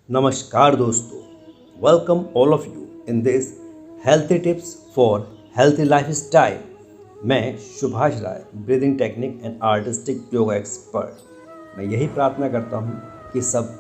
नमस्कार दोस्तों, welcome all of you in this healthy tips for healthy life style. मैं Subhash Rai, breathing technique and artistic yoga expert. मैं यही प्रार्थना करता हूँ कि सब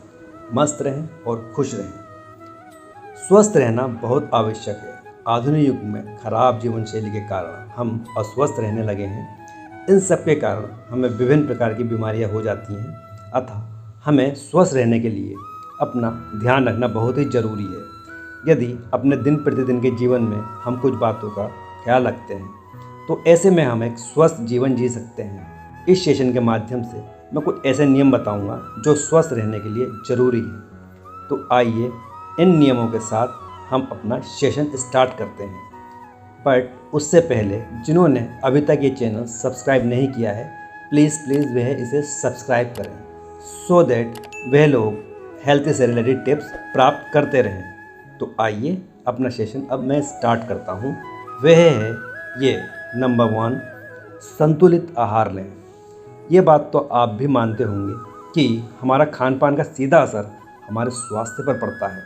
मस्त रहें और खुश रहें। स्वस्थ रहना बहुत आवश्यक है। आधुनिक युग में खराब जीवन शैली के कारण हम अस्वस्थ रहने लगे हैं। इन सब के कारण हमें विभिन्न प्रकार की बीमारियां हो जाती हैं। अतः हमें स्वस्थ रहने के लिए अपना ध्यान रखना बहुत ही ज़रूरी है। यदि अपने दिन प्रतिदिन के जीवन में हम कुछ बातों का ख्याल रखते हैं तो ऐसे में हम एक स्वस्थ जीवन जी सकते हैं। इस सेशन के माध्यम से मैं कुछ ऐसे नियम बताऊंगा जो स्वस्थ रहने के लिए ज़रूरी हैं। तो आइए इन नियमों के साथ हम अपना सेशन स्टार्ट करते हैं। बट उससे पहले जिन्होंने अभी तक ये चैनल सब्सक्राइब नहीं किया है, प्लीज़ वह इसे सब्सक्राइब करें सो दैट वह लोग हेल्थ से रिलेटेड टिप्स प्राप्त करते रहें। तो आइए अपना सेशन अब मैं स्टार्ट करता हूँ। वह है ये नंबर 1, संतुलित आहार लें। ये बात तो आप भी मानते होंगे कि हमारा खान पान का सीधा असर हमारे स्वास्थ्य पर पड़ता है।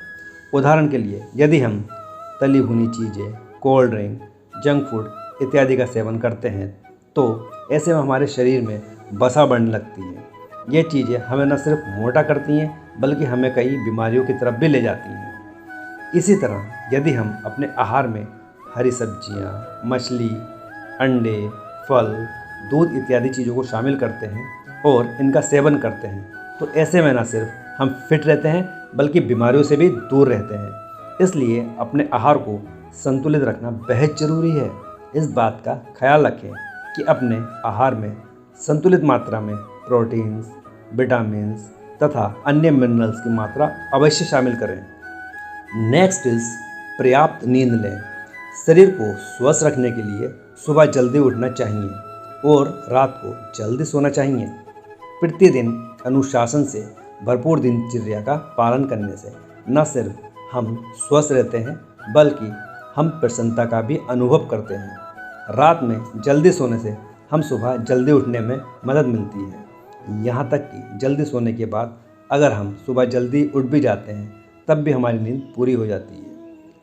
उदाहरण के लिए यदि हम तली भुनी चीज़ें, कोल्ड ड्रिंक, जंक फूड इत्यादि का सेवन करते हैं तो ऐसे में हमारे शरीर में वसा बढ़ने लगती है। ये चीज़ें हमें न सिर्फ मोटा करती हैं बल्कि हमें कई बीमारियों की तरफ भी ले जाती हैं। इसी तरह यदि हम अपने आहार में हरी सब्जियां, मछली, अंडे, फल, दूध इत्यादि चीज़ों को शामिल करते हैं और इनका सेवन करते हैं तो ऐसे में न सिर्फ हम फिट रहते हैं बल्कि बीमारियों से भी दूर रहते हैं। इसलिए अपने आहार को संतुलित रखना बेहद ज़रूरी है। इस बात का ख्याल रखें कि अपने आहार में संतुलित मात्रा में प्रोटीन्स, विटामिन्स तथा अन्य मिनरल्स की मात्रा अवश्य शामिल करें। नेक्स्ट इज पर्याप्त नींद लें। शरीर को स्वस्थ रखने के लिए सुबह जल्दी उठना चाहिए और रात को जल्दी सोना चाहिए। प्रतिदिन अनुशासन से भरपूर दिनचर्या का पालन करने से न सिर्फ हम स्वस्थ रहते हैं बल्कि हम प्रसन्नता का भी अनुभव करते हैं। रात में जल्दी सोने से हम सुबह जल्दी उठने में मदद मिलती है। यहाँ तक कि जल्दी सोने के बाद अगर हम सुबह जल्दी उठ भी जाते हैं तब भी हमारी नींद पूरी हो जाती है।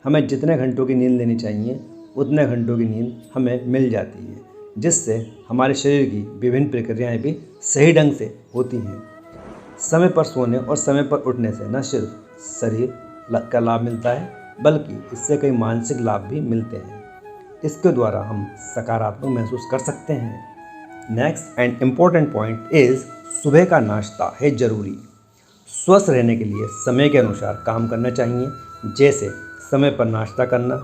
हमें जितने घंटों की नींद लेनी चाहिए उतने घंटों की नींद हमें मिल जाती है, जिससे हमारे शरीर की विभिन्न प्रक्रियाएं भी सही ढंग से होती हैं। समय पर सोने और समय पर उठने से न सिर्फ शरीर का लाभ मिलता है बल्कि इससे कई मानसिक लाभ भी मिलते हैं। इसके द्वारा हम सकारात्मक महसूस कर सकते हैं। Next and important point is सुबह का नाश्ता है ज़रूरी। स्वस्थ रहने के लिए समय के अनुसार काम करना चाहिए, जैसे समय पर नाश्ता करना,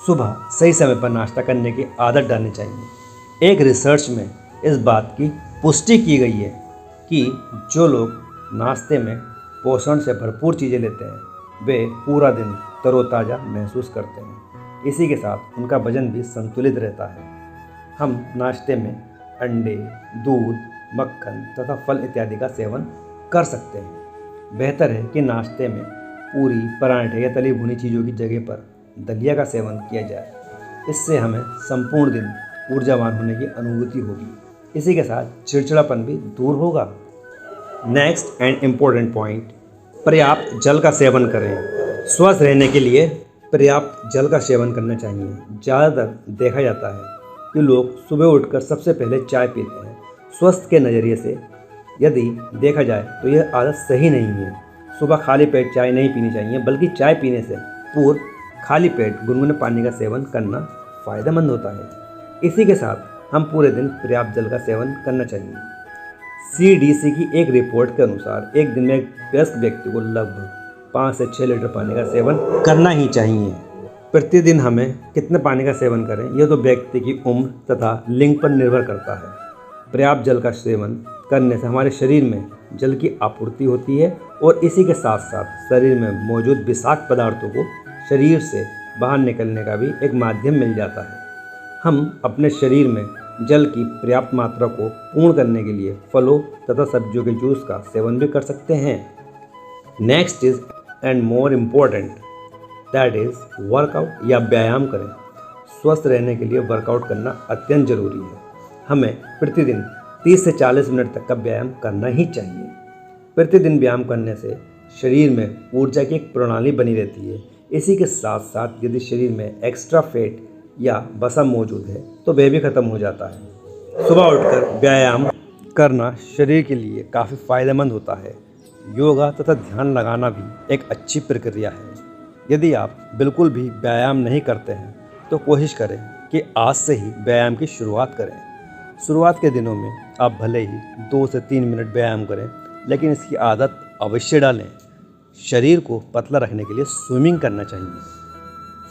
सुबह सही समय पर नाश्ता करने की आदत डालनी चाहिए। एक रिसर्च में इस बात की पुष्टि की गई है कि जो लोग नाश्ते में पोषण से भरपूर चीज़ें लेते हैं वे पूरा दिन तरोताज़ा महसूस करते हैं। इसी के साथ उनका वजन भी संतुलित रहता है। हम नाश्ते में अंडे, दूध, मक्खन तथा फल इत्यादि का सेवन कर सकते हैं। बेहतर है कि नाश्ते में पूरी, पराठे या तली भुनी चीज़ों की जगह पर दलिया का सेवन किया जाए। इससे हमें संपूर्ण दिन ऊर्जावान होने की अनुभूति होगी। इसी के साथ चिड़चिड़ापन भी दूर होगा। नेक्स्ट एंड इम्पोर्टेंट पॉइंट, पर्याप्त जल का सेवन करें। स्वस्थ रहने के लिए पर्याप्त जल का सेवन करना चाहिए। ज़्यादातर देखा जाता है कि लोग सुबह उठकर सबसे पहले चाय पीते हैं। स्वास्थ्य के नज़रिए से यदि देखा जाए तो यह आदत सही नहीं है। सुबह खाली पेट चाय नहीं पीनी चाहिए बल्कि चाय पीने से पूर्व खाली पेट गुनगुने पानी का सेवन करना फ़ायदेमंद होता है। इसी के साथ हम पूरे दिन पर्याप्त जल का सेवन करना चाहिए। CDC की एक रिपोर्ट के अनुसार एक दिन में एक वयस्क व्यक्ति को लगभग 5 से 6 लीटर पानी का सेवन करना ही चाहिए। प्रतिदिन हमें कितने पानी का सेवन करें यह तो व्यक्ति की उम्र तथा लिंग पर निर्भर करता है। पर्याप्त जल का सेवन करने से हमारे शरीर में जल की आपूर्ति होती है और इसी के साथ साथ शरीर में मौजूद विषाक्त पदार्थों को शरीर से बाहर निकलने का भी एक माध्यम मिल जाता है। हम अपने शरीर में जल की पर्याप्त मात्रा को पूर्ण करने के लिए फलों तथा सब्जियों के जूस का सेवन भी कर सकते हैं। Next is and more important, that is workout या व्यायाम करें। स्वस्थ रहने के लिए वर्कआउट करना अत्यंत जरूरी है। हमें प्रतिदिन 30 से 40 मिनट तक का व्यायाम करना ही चाहिए। प्रतिदिन व्यायाम करने से शरीर में ऊर्जा की एक प्रणाली बनी रहती है। इसी के साथ साथ यदि शरीर में एक्स्ट्रा फैट या वसा मौजूद है तो वह भी खत्म हो जाता है। सुबह उठकर व्यायाम करना शरीर के लिए काफ़ी फायदेमंद होता है। योगा तथा ध्यान लगाना भी एक अच्छी प्रक्रिया है। यदि आप बिल्कुल भी व्यायाम नहीं करते हैं तो कोशिश करें कि आज से ही व्यायाम की शुरुआत करें। शुरुआत के दिनों में आप भले ही 2 से 3 मिनट व्यायाम करें, लेकिन इसकी आदत अवश्य डालें। शरीर को पतला रखने के लिए स्विमिंग करना चाहिए।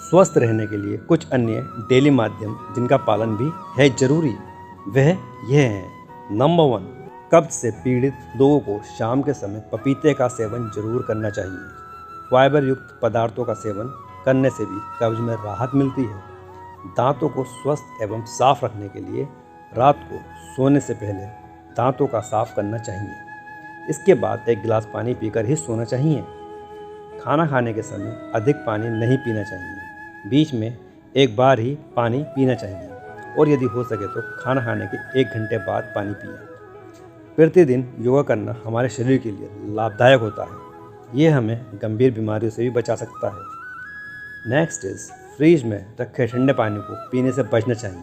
स्वस्थ रहने के लिए कुछ अन्य डेली माध्यम जिनका पालन भी है ज़रूरी, वह यह है। नंबर 1, कब्ज से पीड़ित लोगों को शाम के समय पपीते का सेवन जरूर करना चाहिए। फाइबर युक्त पदार्थों का सेवन करने से भी कब्ज में राहत मिलती है। दांतों को स्वस्थ एवं साफ रखने के लिए रात को सोने से पहले दांतों का साफ करना चाहिए। इसके बाद 1 गिलास पानी पीकर ही सोना चाहिए। खाना खाने के समय अधिक पानी नहीं पीना चाहिए। बीच में एक बार ही पानी पीना चाहिए और यदि हो सके तो खाना खाने के 1 घंटे बाद पानी पिएं। प्रतिदिन योगा करना हमारे शरीर के लिए लाभदायक होता है। ये हमें गंभीर बीमारियों से भी बचा सकता है। नेक्स्ट इज, फ्रिज में रखे ठंडे पानी को पीने से बचना चाहिए।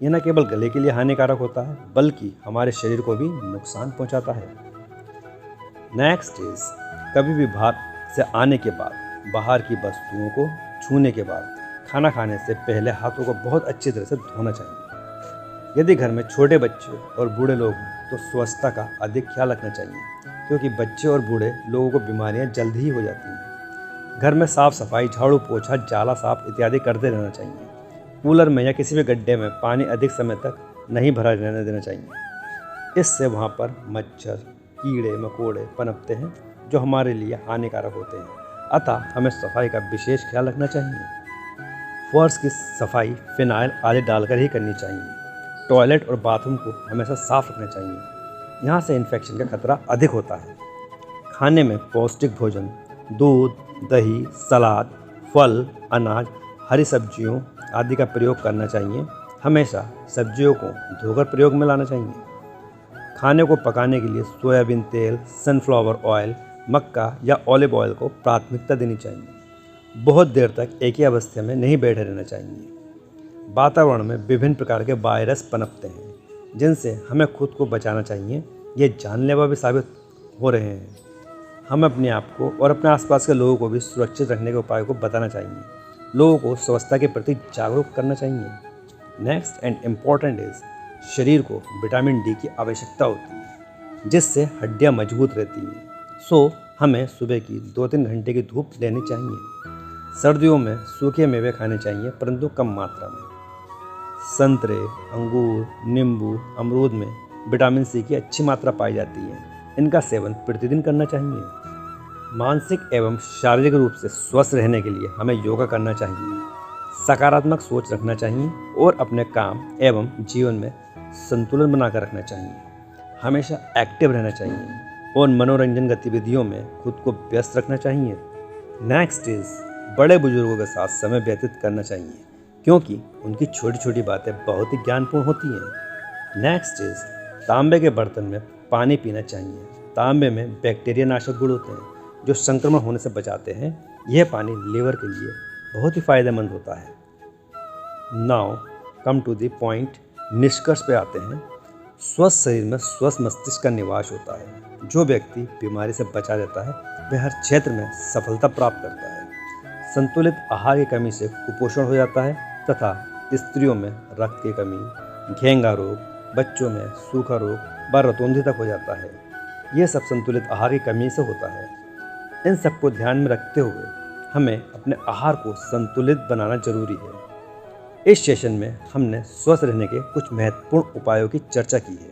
यह न केवल गले के लिए हानिकारक होता है बल्कि हमारे शरीर को भी नुकसान पहुंचाता है। नेक्स्ट इज, कभी भी बाहर से आने के बाद बाहर की वस्तुओं को छूने के बाद खाना खाने से पहले हाथों को बहुत अच्छी तरह से धोना चाहिए। यदि घर में छोटे बच्चे और बूढ़े लोग हैं तो स्वच्छता का अधिक ख्याल रखना चाहिए, क्योंकि बच्चे और बूढ़े लोगों को बीमारियां जल्द ही हो जाती हैं। घर में साफ सफाई, झाड़ू पोछा, जाला साफ इत्यादि करते रहना चाहिए। कूलर में या किसी भी गड्ढे में पानी अधिक समय तक नहीं भरा रहने देना चाहिए। इससे वहाँ पर मच्छर, कीड़े मकोड़े पनपते हैं जो हमारे लिए हानिकारक होते हैं। अतः हमें सफाई का विशेष ख्याल रखना चाहिए। फर्श की सफाई फिनाइल आदि डालकर ही करनी चाहिए। टॉयलेट और बाथरूम को हमेशा साफ रखना चाहिए। यहाँ से इन्फेक्शन का खतरा अधिक होता है। खाने में पौष्टिक भोजन, दूध, दही, सलाद, फल, अनाज, हरी सब्जियों आदि का प्रयोग करना चाहिए। हमेशा सब्जियों को धोकर प्रयोग में लाना चाहिए। खाने को पकाने के लिए सोयाबीन तेल, सनफ्लावर ऑयल, मक्का या ऑलिव ऑयल को प्राथमिकता देनी चाहिए। बहुत देर तक एक ही अवस्था में नहीं बैठे रहना चाहिए। वातावरण में विभिन्न प्रकार के वायरस पनपते हैं जिनसे हमें खुद को बचाना चाहिए। ये जानलेवा भी साबित हो रहे हैं। हमें अपने आप को और अपने आसपास के लोगों को भी सुरक्षित रखने के उपायों को बताना चाहिए। लोगों को स्वच्छता के प्रति जागरूक करना चाहिए। नेक्स्ट एंड इम्पॉर्टेंट इज, शरीर को विटामिन डी की आवश्यकता होती है जिससे हड्डियां मजबूत रहती हैं। सो हमें सुबह की 2-3 घंटे की धूप लेनी चाहिए। सर्दियों में सूखे मेवे खाने चाहिए परंतु कम मात्रा में। संतरे, अंगूर, नींबू, अमरूद में विटामिन सी की अच्छी मात्रा पाई जाती है। इनका सेवन प्रतिदिन करना चाहिए। मानसिक एवं शारीरिक रूप से स्वस्थ रहने के लिए हमें योगा करना चाहिए। सकारात्मक सोच रखना चाहिए और अपने काम एवं जीवन में संतुलन बनाकर रखना चाहिए। हमेशा एक्टिव रहना चाहिए और मनोरंजन गतिविधियों में खुद को व्यस्त रखना चाहिए। नेक्स्ट इज, बड़े बुजुर्गों के साथ समय व्यतीत करना चाहिए क्योंकि उनकी छोटी छोटी बातें बहुत ही ज्ञानपूर्ण होती हैं। नेक्स्ट इज, तांबे के बर्तन में पानी पीना चाहिए। तांबे में बैक्टीरिया नाशक गुण होते हैं जो संक्रमण होने से बचाते हैं। यह पानी लीवर के लिए बहुत ही फायदेमंद होता है। Now come to the point, निष्कर्ष पे आते हैं। स्वस्थ शरीर में स्वस्थ मस्तिष्क का निवास होता है। जो व्यक्ति बीमारी से बचा रहता है वह हर क्षेत्र में सफलता प्राप्त करता है। संतुलित आहार की कमी से कुपोषण हो जाता है तथा स्त्रियों में रक्त की कमी, घेंगा रोग, बच्चों में सूखा रोग व रतौंधी तक हो जाता है। यह सब संतुलित आहार की कमी से होता है। इन सबको ध्यान में रखते हुए हमें अपने आहार को संतुलित बनाना जरूरी है। इस सेशन में हमने स्वस्थ रहने के कुछ महत्वपूर्ण उपायों की चर्चा की है।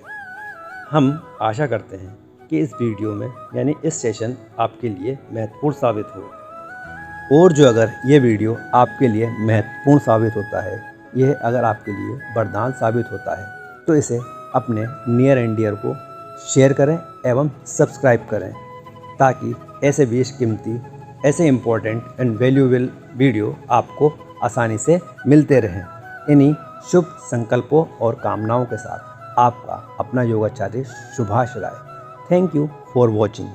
हम आशा करते हैं कि इस वीडियो में यानी इस सेशन आपके लिए महत्वपूर्ण साबित हो। और जो अगर ये वीडियो आपके लिए महत्वपूर्ण साबित होता है, यह अगर आपके लिए वरदान साबित होता है, तो इसे अपने नियर एंड डियर को शेयर करें एवं सब्सक्राइब करें ताकि ऐसे बेशकीमती, ऐसे इम्पोर्टेंट एंड वैल्यूएबल वीडियो आपको आसानी से मिलते रहें। इन्हीं शुभ संकल्पों और कामनाओं के साथ आपका अपना योगाचार्य Subhash Rai. Thank you for watching.